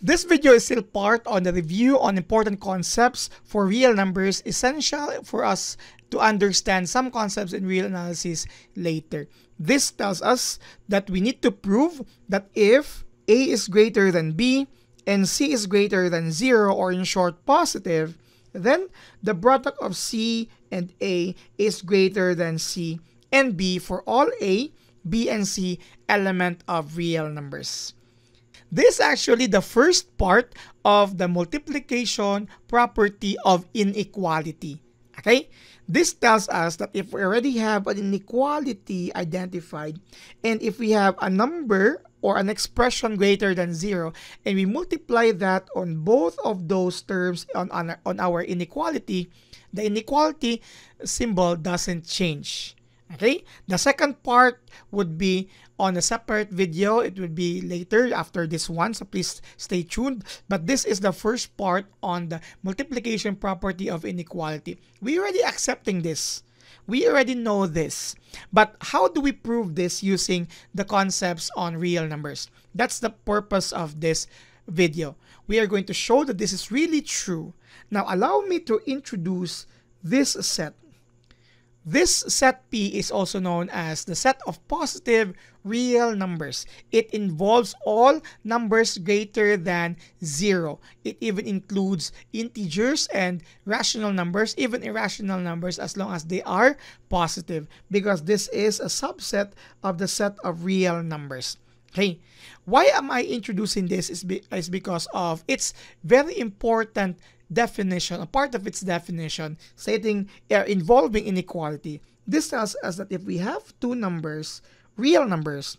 This video is still part on the review on important concepts for real numbers, essential for us to understand some concepts in real analysis later. This tells us that we need to prove that if A is greater than B and C is greater than 0, or in short positive, then the product of C and A is greater than C and B for all A, B, and C element of real numbers. This is actually the first part of the multiplication property of inequality. Okay? This tells us that if we already have an inequality identified, and if we have a number or an expression greater than 0, and we multiply that on both of those terms on our inequality, the inequality symbol doesn't change. Okay, the second part would be on a separate video. It will be later after this one, so please stay tuned. But this is the first part on the multiplication property of inequality. We already accepting this. We already know this. But how do we prove this using the concepts on real numbers? That's the purpose of this video. We are going to show that this is really true. Now, allow me to introduce this set. This set P is also known as the set of positive real numbers. It involves all numbers greater than 0. It even includes integers and rational numbers, even irrational numbers, as long as they are positive, because this is a subset of the set of real numbers. Okay, why am I introducing this is because of its very important definition, a part of its definition stating involving inequality. This tells us that if we have two numbers, real numbers,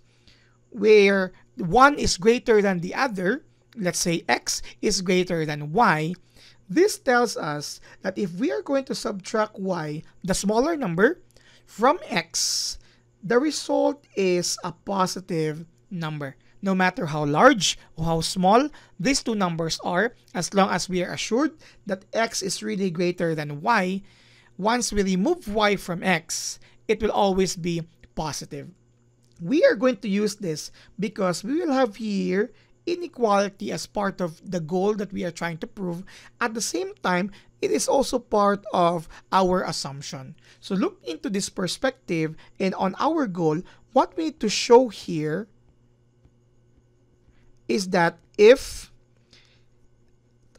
where one is greater than the other, let's say x is greater than y, this tells us that if we are going to subtract y, the smaller number, from x, the result is a positive number. No matter how large or how small these two numbers are, as long as we are assured that x is really greater than y, once we remove y from x, it will always be positive. We are going to use this because we will have here inequality as part of the goal that we are trying to prove. At the same time, it is also part of our assumption. So look into this perspective, and on our goal, what we need to show here is that if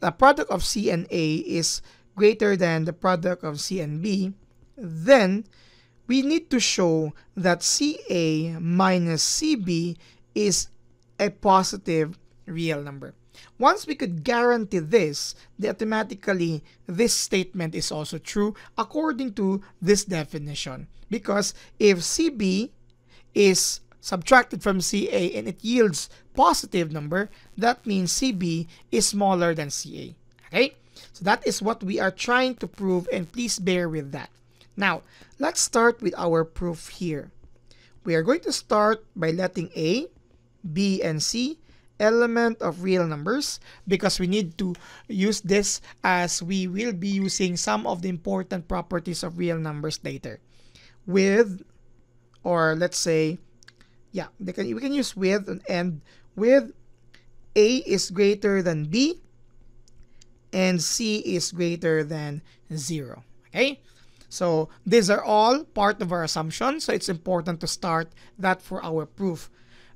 the product of C and A is greater than the product of C and B, then we need to show that CA minus CB is a positive real number. Once we could guarantee this, then automatically this statement is also true according to this definition. Because if CB is subtracted from CA and it yields positive number, that means CB is smaller than CA. Okay? So that is what we are trying to prove, and please bear with that. Now, let's start with our proof here. We are going to start by letting A, B, and C element of real numbers, because we need to use this as we will be using some of the important properties of real numbers later. With, or let's say, yeah, we can use with and end with A is greater than B and C is greater than 0. Okay? So these are all part of our assumption, so it's important to start that for our proof.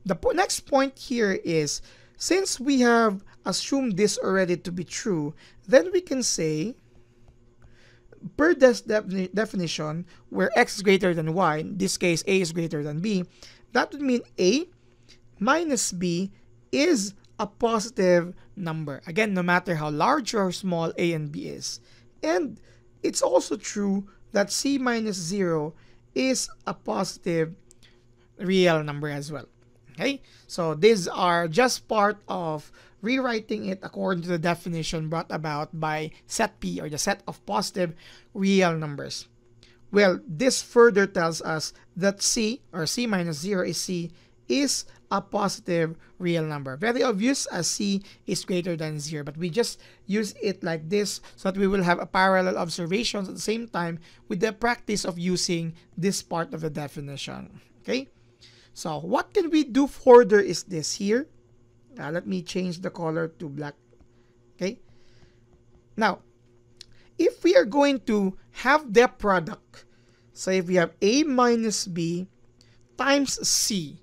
The next point here is, since we have assumed this already to be true, then we can say, per this definition, where x is greater than y, in this case A is greater than B, that would mean A minus B is a positive number. Again, no matter how large or small A and B is. And it's also true that C minus 0 is a positive real number as well. Okay? So these are just part of rewriting it according to the definition brought about by set P, or the set of positive real numbers. Well, this further tells us that C, or C minus 0 is C, is a positive real number. Very obvious, as C is greater than 0, but we just use it like this so that we will have a parallel observations at the same time with the practice of using this part of the definition. Okay? So what can we do further is this here. Let me change the color to black. Okay. Now, if we are going to have the product, so if we have A minus B times C,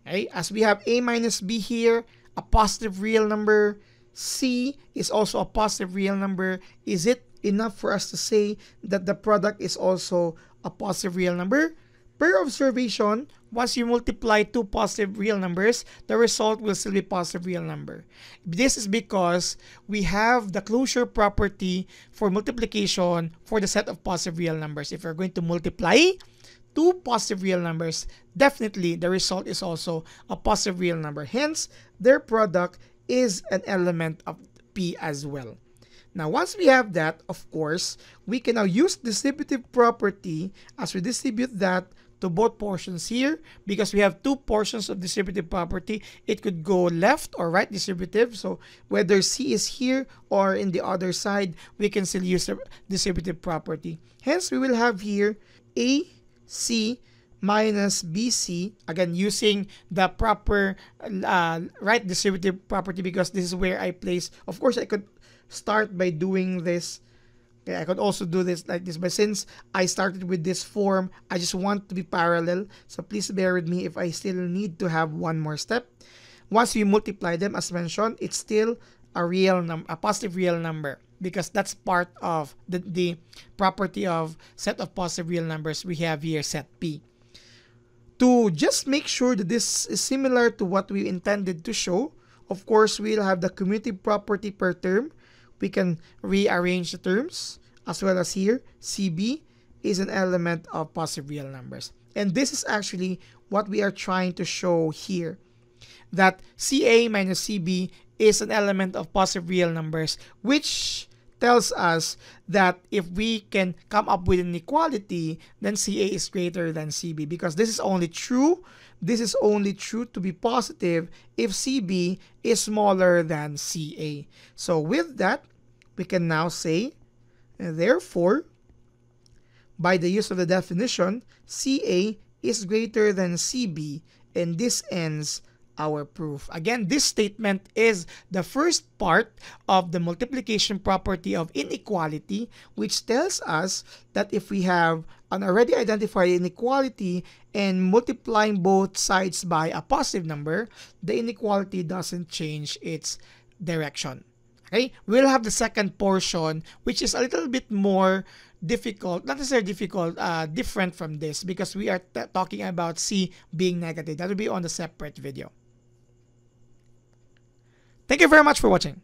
okay, as we have A minus B here, a positive real number, C is also a positive real number, is it enough for us to say that the product is also a positive real number? Per observation, once you multiply two positive real numbers, the result will still be positive real number. This is because we have the closure property for multiplication for the set of positive real numbers. If you're going to multiply two positive real numbers, definitely the result is also a positive real number. Hence, their product is an element of P as well. Now, once we have that, of course, we can now use distributive property as we distribute that to both portions here. Because we have two portions of distributive property, it could go left or right distributive. So whether C is here or in the other side, we can still use the distributive property. Hence, we will have here AC minus BC, again using the proper right distributive property, because this is where I place. Of course, I could start by doing this. Okay, I could also do this like this, but since I started with this form, I just want to be parallel. So please bear with me if I still need to have one more step. Once we multiply them, as mentioned, it's still a real number, a positive real number, because that's part of the property of set of positive real numbers we have here, set P. To just make sure that this is similar to what we intended to show, of course, we'll have the commutative property per term. We can rearrange the terms, as well as here, CB is an element of positive real numbers. And this is actually what we are trying to show here, that CA minus CB is an element of positive real numbers, which tells us that if we can come up with an equality, then CA is greater than CB, because this is only true. This is only true to be positive if CB is smaller than CA. So with that, we can now say, therefore, by the use of the definition, CA is greater than CB, and this ends our proof. Again, this statement is the first part of the multiplication property of inequality, which tells us that if we have an already identified inequality and multiplying both sides by a positive number, the inequality doesn't change its direction. Okay, we'll have the second portion, which is a little bit more difficult, not necessarily difficult, different from this, because we are talking about C being negative. That will be on the separate video. Thank you very much for watching.